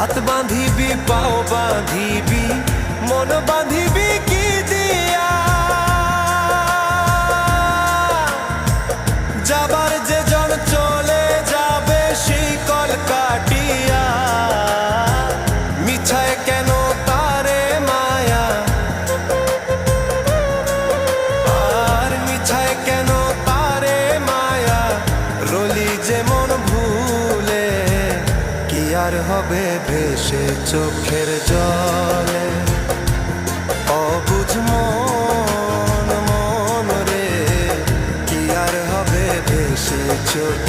হাত বাঁধিবি পাও বাঁধিবি মন বাঁধিবি কি দিয়া যাবার যে জন চলে যাবে শিকল কাটিয়া মিছায় কেন তারে মায়া আর মিছায় কেন তারে মায়া রলি যে মন ভুলে কি আর হবে ভেসে চোখের জলে অবুঝ মন মন রে কি আর হবে ভেসে চোখের